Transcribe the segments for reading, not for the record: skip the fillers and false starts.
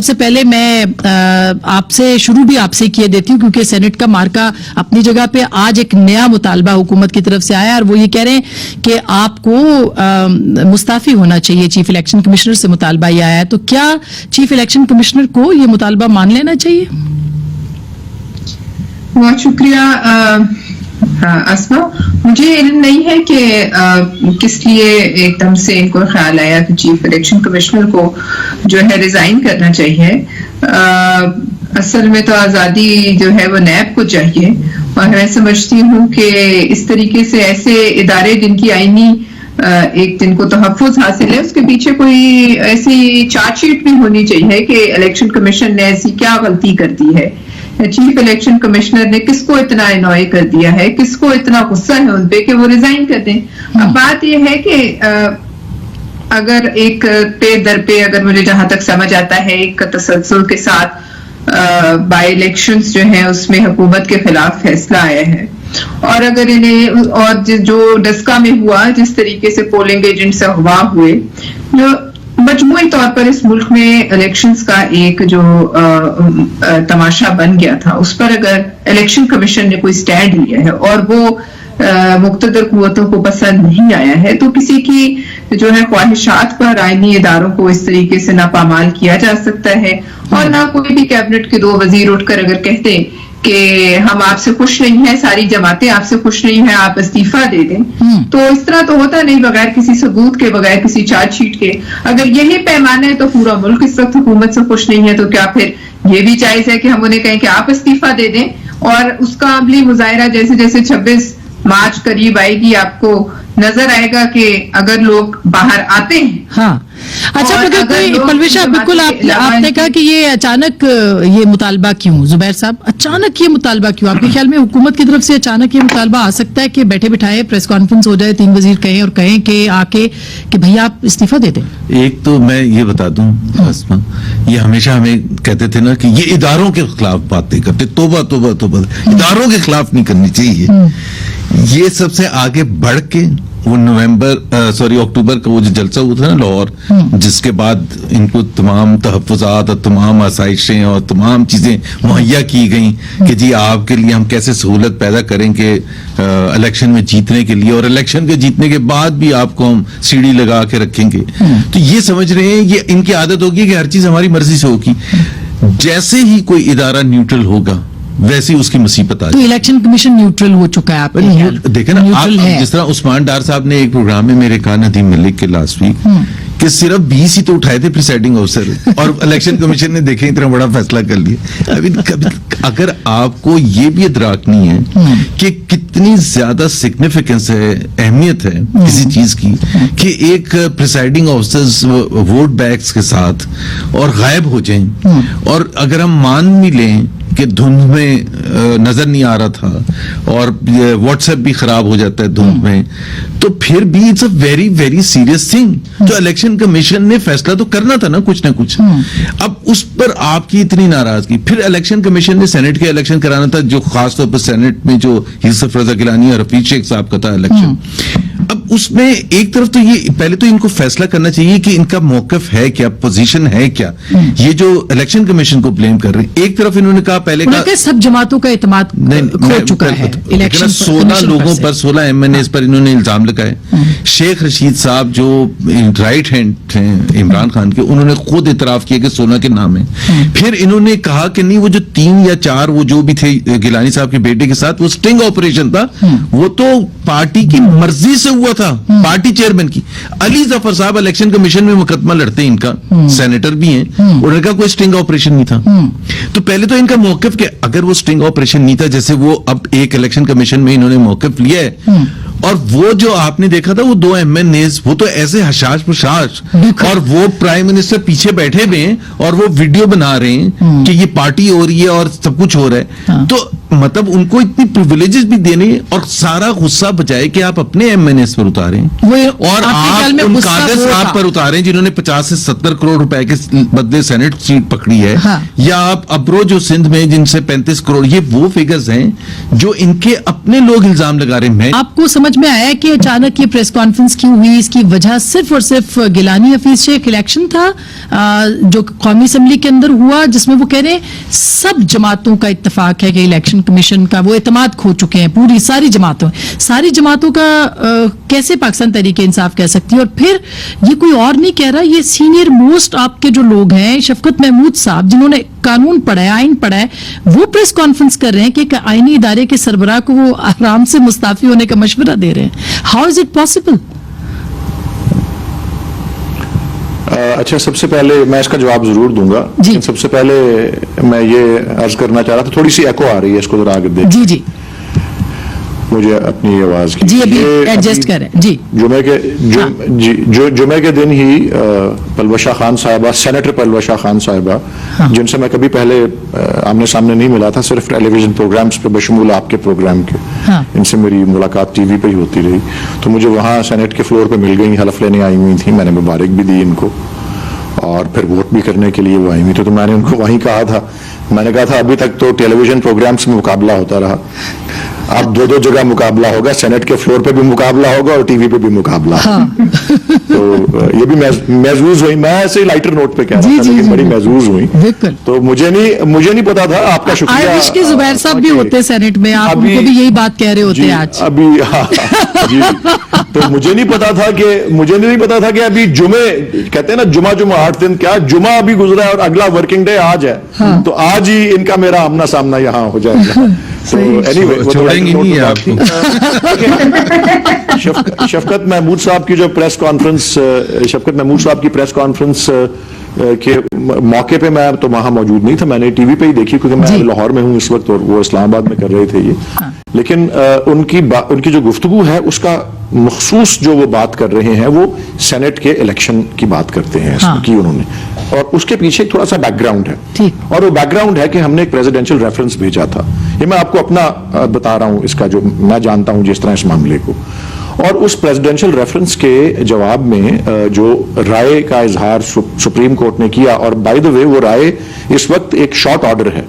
सबसे पहले मैं आपसे शुरू भी आपसे किए देती हूं क्योंकि सेनेट का मार्का अपनी जगह पे आज एक नया मुतालबा हुकूमत की तरफ से आया और वो ये कह रहे हैं कि आपको मुस्ताफी होना चाहिए। चीफ इलेक्शन कमिश्नर से मुतालबा ये आया है, तो क्या चीफ इलेक्शन कमिश्नर को ये मुतालबा मान लेना चाहिए? बहुत शुक्रिया अस्मा। मुझे इल्म नहीं है कि किस लिए एकदम से इनको ख्याल आया कि चीफ इलेक्शन कमिश्नर को जो है रिजाइन करना चाहिए। असल में तो आजादी जो है वो नैब को चाहिए और मैं समझती हूँ कि इस तरीके से ऐसे इदारे जिनकी आईनी एक दिन को तहफ़्फ़ुज़ हासिल है, उसके पीछे कोई ऐसी चार्जशीट भी होनी चाहिए कि इलेक्शन कमीशन ने ऐसी क्या गलती कर दी है, चीफ इलेक्शन कमिश्नर ने किसको इतना अनॉय कर दिया है, किसको इतना गुस्सा है उन पे कि वो रिजाइन कर दें। अब बात यह है कि अगर एक पे दर पे, अगर मुझे जहां तक समझ आता है, एक तसलसल के साथ बाई इलेक्शंस जो हैं उसमें हुकूमत के खिलाफ फैसला आया है और अगर इन्हें और जो डस्का में हुआ, जिस तरीके से पोलिंग एजेंट से अगवा हुए, जो मजमूई तौर पर इस मुल्क में इलेक्शंस का एक जो तमाशा बन गया था, उस पर अगर इलेक्शन कमीशन ने कोई स्टैंड लिया है और वो मुक्तदर कुव्वतों को पसंद नहीं आया है, तो किसी की जो है ख्वाहिशात पर आईनी इदारों को इस तरीके से ना पामाल किया जा सकता है और ना कोई भी कैबिनेट के 2 वजीर उठकर अगर कहते कि हम आपसे खुश नहीं है, सारी जमातें आपसे खुश नहीं है, आप इस्तीफा दे दें, तो इस तरह तो होता नहीं बगैर किसी सबूत के, बगैर किसी चार्जशीट के। अगर यही पैमाना है तो पूरा मुल्क इस वक्त हुकूमत से खुश नहीं है, तो क्या फिर ये भी जायज है कि हम उन्हें कहें कि आप इस्तीफा दे दें और उसका अमली मुजाहिरा जैसे जैसे 26 मार्च करीब आएगी आपको नजर आएगा कि अगर लोग बाहर आते हैं। हाँ, अच्छा, मगर कोई परवेशा, बिल्कुल आपने कहा कि ये अचानक ये मुतालबा क्यों, जुबैर साहब, अचानक ये मुतालबा क्यों? आपके ख्याल में हुकूमत की तरफ से अचानक ये मुतालबा आ सकता है कि बैठे बिठाए प्रेस कॉन्फ्रेंस हो जाए, 3 वजीर कहें और कहें कि आके कि भैया आप इस्तीफा दे दें? एक तो मैं ये बता दूं आसमा, ये हमेशा हमें कहते थे ना कि ये इदारों के खिलाफ बातें करते, तोबा तोबा तोबा, इदारों के खिलाफ नहीं करनी चाहिए। ये सबसे आगे बढ़ के वो अक्टूबर का वो जो जलसा हुआ था ना लाहौर, जिसके बाद इनको तमाम तहफ़्फ़ुज़ात और तमाम आसाइशें और तमाम चीजें मुहैया की गई कि जी आपके लिए हम कैसे सहूलत पैदा करेंगे इलेक्शन में जीतने के लिए, और इलेक्शन के जीतने के बाद भी आपको हम सीढ़ी लगा के रखेंगे। तो ये समझ रहे हैं, ये इनकी आदत होगी कि हर चीज हमारी मर्जी से होगी। जैसे ही कोई इदारा न्यूट्रल होगा वैसी उसकी मुसीबत आ जाए। तो इलेक्शन कमीशन न्यूट्रल हो चुका है आपके ख्याल? देखे ना आप, जिस तरह उस्मान डार साहब ने एक प्रोग्राम में मेरे कहा नदीम मलिक के लास्ट वीक कि सिर्फ 20 ही तो उठाए थे प्रिसाइडिंग ऑफिसर और इलेक्शन कमीशन ने देखे इतना बड़ा फैसला कर लिया। अभी अगर आपको ये भी इदराक नहीं है कि कितनी ज्यादा सिग्निफिकेंस है, अहमियत है किसी चीज की, कि एक प्रिसाइडिंग ऑफिसर वोट बैग्स के साथ और गायब हो जाएं, और अगर हम मान भी लें कि धुंध में नजर नहीं आ रहा था और व्हाट्सएप भी खराब हो जाता है धुंध में, तो फिर भी it's a very very serious thing. जो इलेक्शन कमीशन ने फैसला तो करना था ना कुछ ना कुछ, अब उस पर आपकी इतनी नाराजगी। फिर इलेक्शन कमीशन ने सेनेट के इलेक्शन कराना था, जो खासतौर पर सेनेट में जो यूसुफ रजा गिलानी और हफीज शेख साहब का था इलेक्शन। अब उसमें एक तरफ तो ये पहले तो इनको फैसला करना चाहिए कि इनका मौकफ है क्या, पोजीशन है क्या। ये जो इलेक्शन कमीशन को ब्लेम कर रहे हैं, एक तरफ इन्होंने कहा पहले का सब जमातों का इत्मीनान खो चुका है इलेक्शन 16 लोगों पर 16 एमएनए पर इन्होंने इल्जाम लगाए। शेख रशीद साहब जो राइट हैंड थे इमरान खान के, उन्होंने खुद इतराफ किया कि 16 के नाम है। फिर इन्होंने कहा कि नहीं, वो जो 3 या 4 वो जो भी थे गिलानी साहब के बेटे के साथ, वो स्टिंग ऑपरेशन था, वो तो पार्टी की मर्जी से हुआ था, पार्टी चेयरमैन की। अली जफर साहब इलेक्शन कमीशन में मुकदमा लड़ते हैं, इनका सेनेटर भी हैं, उन्होंने कहा कोई स्टिंग ऑपरेशन नहीं था। तो पहले तो इनका मौकफ कि अगर वो स्टिंग ऑपरेशन नहीं था, जैसे वो अब एक इलेक्शन कमीशन में इन्होंने मौकफ लिया है, और वो जो आपने देखा था वो 2 एमएनएस, वो तो ऐसे हशाश प्रशाश, और वो प्राइम मिनिस्टर पीछे बैठे हुए हैं और वो वीडियो बना रहे हैं कि ये पार्टी हो रही है और सब कुछ हो रहा है। तो मतलब उनको इतनी प्रिविलेजेस भी देने और सारा गुस्सा बचाए कि आप अपने एमएनएस पर उतारें वो और आपके ख्याल में आप उन गुस्सा कादर वो साहब था। पर उतारें जिन्होंने 50 से 70 करोड़ रुपए के बदले सेनेट सीट पकड़ी है, हाँ। या आप अब्रो जो सिंध में जिनसे 35 करोड़, ये वो फिगर्स हैं जो इनके अपने लोग इल्जाम लगा रहे हैं। मैं आपको समझ में आया कि अचानक ये प्रेस कॉन्फ्रेंस क्यों हुई? इसकी वजह सिर्फ और सिर्फ गिलानी हफीज शेख इलेक्शन था जो कौमी असेंबली के अंदर हुआ, जिसमें वो कह रहे हैं सब जमातों का इत्तेफाक है कि इलेक्शन कमीशन का वो एतमाद खो चुके हैं, पूरी सारी जमातों का कैसे पाकिस्तान तहरीक इंसाफ कह सकती है? और फिर ये कोई और नहीं कह रहा, ये सीनियर मोस्ट आपके जो लोग हैं, शफकत महमूद साहब जिन्होंने कानून पढ़ा है, आइन पढ़ा है, वो प्रेस कॉन्फ्रेंस कर रहे हैं कि एक आईनी इदारे के सरबराह को वो आराम से मुस्ताफी होने का मशवरा दे रहे हैं। How is it possible? अच्छा, सबसे पहले मैं इसका जवाब जरूर दूंगा, जी। लेकिन सबसे पहले मैं ये अर्ज करना चाह रहा था, थोड़ी सी एको आ रही है, इसको जरा आगे देख जी जी मुझे अपनी आवाज की। जी, अभी ये एडजस्ट कर रहे हैं जी। जुमे के दिन ही पलवशा खान साहिबा, सेनेटर पलवशा खान साहिबा, जिनसे मैं कभी पहले आमने सामने नहीं मिला था, सिर्फ टेलीविजन प्रोग्राम्स पे बशमूल आपके प्रोग्राम के, हाँ। इनसे मेरी मुलाकात टीवी पे ही होती रही, तो मुझे वहां सेनेट के फ्लोर पे मिल गई, हलफ लेने आई हुई थी, मैंने मुबारक भी दी इनको और फिर वोट भी करने के लिए वो आई हुई थी। तो मैंने उनको वहीं कहा था, मैंने कहा था अभी तक तो टेलीविजन प्रोग्राम्स में मुकाबला होता रहा, अब दो जगह मुकाबला होगा, सेनेट के फ्लोर पे भी मुकाबला होगा और टीवी पे भी मुकाबला होगा। तो ये भी महसूस हुई, मैं ऐसे लाइटर नोट पे कह रहा था, लेकिन बड़ी महसूस हुई। बिल्कुल। तो मुझे नहीं पता था। आपका शुक्रिया। आई विश कि जुबैर साहब भी होते सेनेट में, आप उनको भी यही बात कह रहे होते आज। अभी जी, तो मुझे नहीं पता था कि अभी जुमे कहते हैं ना, जुमा 8 दिन, क्या जुमा अभी गुजरा है और अगला वर्किंग डे आज है। हाँ। तो आज ही इनका मेरा आमना सामना यहाँ हो जाएगा। तो anyway, छोड़ेंगे नहीं है आपको। शफकत महमूद साहब की प्रेस कॉन्फ्रेंस के मौके पे मैं तो वहां मौजूद नहीं था, मैंने टीवी पे ही देखी, क्योंकि मैं लाहौर में हूं इस वक्त और वो इस्लामाबाद में कर रहे थे ये। हाँ। लेकिन उनकी जो गुफ्तगू है, उसका मखसूस जो वो बात कर रहे हैं, वो सेनेट के इलेक्शन की बात करते हैं। हाँ। की उन्होंने, और उसके पीछे थोड़ा सा बैकग्राउंड है, ठीक। और वो बैकग्राउंड है कि हमने एक प्रेसिडेंशियल रेफरेंस भेजा था। ये मैं आपको अपना बता रहा हूं, इसका जो मैं जानता हूं जिस तरह इस मामले को। और उस प्रेसिडेंशियल रेफरेंस के जवाब में जो राय का इजहार सुप्रीम कोर्ट ने किया, और बाय द वे वो राय इस वक्त एक शॉर्ट ऑर्डर है,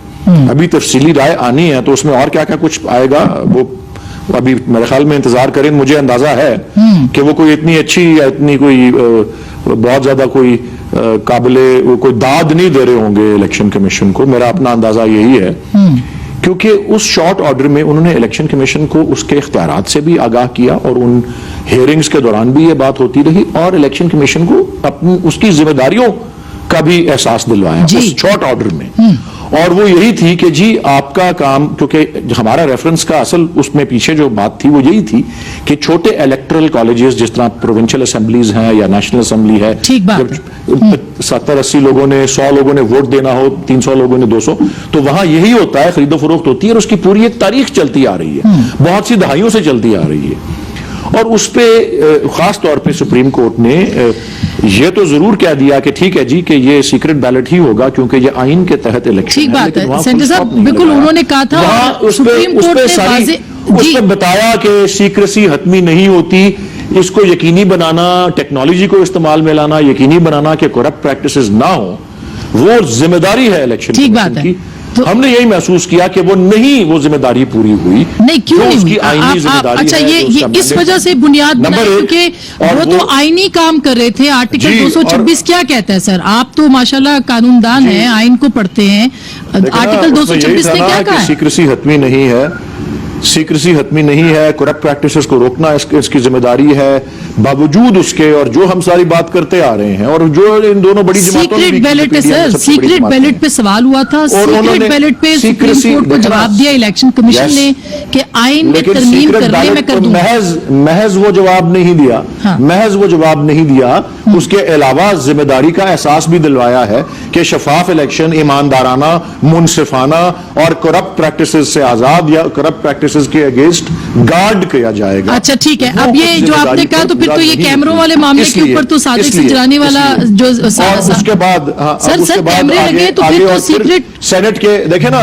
अभी तफसीली राय आनी है, तो उसमें और क्या क्या कुछ आएगा वो अभी मेरे ख्याल में इंतजार करें। मुझे अंदाजा है कि वो कोई इतनी अच्छी या इतनी कोई बहुत ज्यादा कोई काबिले कोई दाद नहीं दे रहे होंगे इलेक्शन कमीशन को, मेरा अपना अंदाजा यही है। क्योंकि उस शॉर्ट ऑर्डर में उन्होंने इलेक्शन कमीशन को उसके इख्तियारात से भी आगाह किया, और उन हियरिंग्स के दौरान भी ये बात होती रही, और इलेक्शन कमीशन को अपनी उसकी जिम्मेदारियों का भी एहसास दिलवाया उस शॉर्ट ऑर्डर में। और वो यही थी कि जी आपका काम, क्योंकि हमारा रेफरेंस का असल उसमें पीछे जो बात थी वो यही थी कि छोटे इलेक्टोरल कॉलेजेस जिस तरह प्रोविंशियल असेंबलीज हैं या नेशनल असेंबली है, ठीक बात, 70-80 लोगों ने 100 लोगों ने वोट देना हो, 300 लोगों ने 200, तो वहां यही होता है, खरीदो फरोख्त होती है, और उसकी पूरी एक तारीख चलती आ रही है, बहुत सी दहाइयों से चलती आ रही है। और उस पे खास तौर पे सुप्रीम कोर्ट ने ये तो जरूर कह दिया कि ठीक है जी कि ये सीक्रेट बैलेट ही होगा, क्योंकि ये आइन के तहत इलेक्शन ठीक बात है। सेंटर साहब बिल्कुल उन्होंने कहा था, सुप्रीम कोर्ट ने उस पर बताया कि सीक्रेसी हतमी नहीं होती, इसको यकीनी बनाना, टेक्नोलॉजी को इस्तेमाल में लाना, यकीनी बनाना कि करप्ट प्रैक्टिसेस ना हो, वो जिम्मेदारी है इलेक्शन ठीक बात है। तो हमने यही महसूस किया कि वो जिम्मेदारी पूरी हुई नहीं, क्यों नहीं उसकी हुई? आईनी जिम्मेदारी अच्छा, है, ये इस वजह से बुनियाद बनाई क्योंकि वो तो आईनी काम कर रहे थे। आर्टिकल 226 क्या कहता है सर? आप तो माशाल्लाह कानूनदान हैं, आइन को पढ़ते हैं। आर्टिकल 226 ने क्या कहा है? सीक्रेसी हतमी नहीं है, सीक्रेसी हतमी नहीं है, करप्ट प्रैक्टिसेस को रोकना इसकी जिम्मेदारी है, बावजूद उसके, और जो हम सारी बात करते आ रहे हैं, और जो इन दोनों बड़ी जमातों ने सीक्रेट बैलेट है सर, सीक्रेट बैलेट पे सवाल हुआ था, सीक्रेट बैलेट पे सुप्रीम कोर्ट को जवाब दिया इलेक्शन कमीशन ने कि आइन में तरमीम करने में कर दूंगा। महज वो जवाब नहीं दिया, हाँ। महज वो जवाब नहीं दिया, उसके अलावा जिम्मेदारी का एहसास भी दिलवाया है कि शफाफ इलेक्शन ईमानदाराना, मुनसिफाना और करप्ट प्रैक्टिसेस से आजाद या करप्ट प्रैक्टिसेस के अगेंस्ट गार्ड किया जाएगा। अच्छा ठीक है, अब ये जो आपने कहा, तो फिर तो ये कैमरों वाले मामले के ऊपर तो सादिक सिंजरानी वाला जो उसके बाद सर कैमरे लगे तो फिर तो सीक्रेट सेनेट के देखे ना,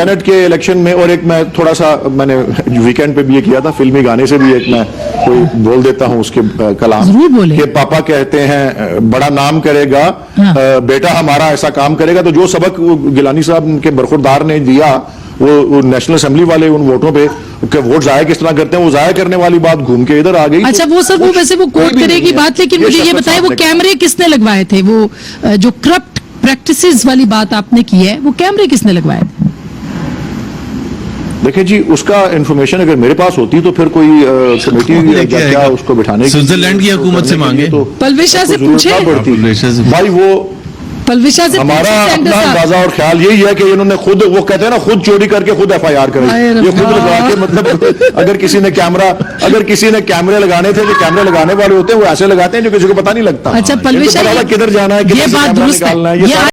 सेनेट के इलेक्शन में, और एक मैं थोड़ा सा मैंने वीकेंड पे भी ये किया था, फिल्मी गाने से भी एक मैं कोई बोल देता हूं उसके कलाम। जरूर बोले। कि पापा कहते हैं बड़ा नाम करेगा, हाँ। बेटा हमारा ऐसा काम करेगा। तो जो सबक वो गिलानी साहब के बरखुरदार ने दिया, वो नेशनल असेंबली वाले उन वोटों पे कि वोट जाया किस तरह करते हैं, वो जाया करने वाली बात घूम के इधर आ गई। अच्छा, तो वो सर वो वैसे वो कोई कोट भी करेगी नहीं है। बात, लेकिन मुझे ये शफकत बताएं साहब वो ने कैमरे किसने लगवाए थे? वो जो करप्ट प्रैक्टिसेस वाली बात आपने की है, वो कैमरे किसने लगवाए थे? देखिए जी, उसका इंफॉर्मेशन अगर मेरे पास होती तो फिर कोई कमेटी लेके क्या आएगा। उसको बिठाने की, स्विट्जरलैंड की हुकूमत से मांगे। तो पलवेशा से जरूरत ना पूछे? पड़ती। पलवेशा से- भाई वो पलवेशा से हमारा पूछे सेंटर अपना साहब। अंदाजा और ख्याल यही है कि इन्होंने खुद, वो कहते हैं ना, खुद चोरी करके खुद एफआईआर करी। हाय ये खुद रब्बा। लगा के, मतलब अगर किसी ने कैमरे लगाने थे, जो कैमरे लगाने वाले होते हैं वो ऐसे लगाते हैं जो किसी को पता नहीं लगता। अच्छा, इनको पलवेशा पता था किधर जाना है, ये किधर से बात कैमरा दुरुस्त निकालना है, है। ये ये सारा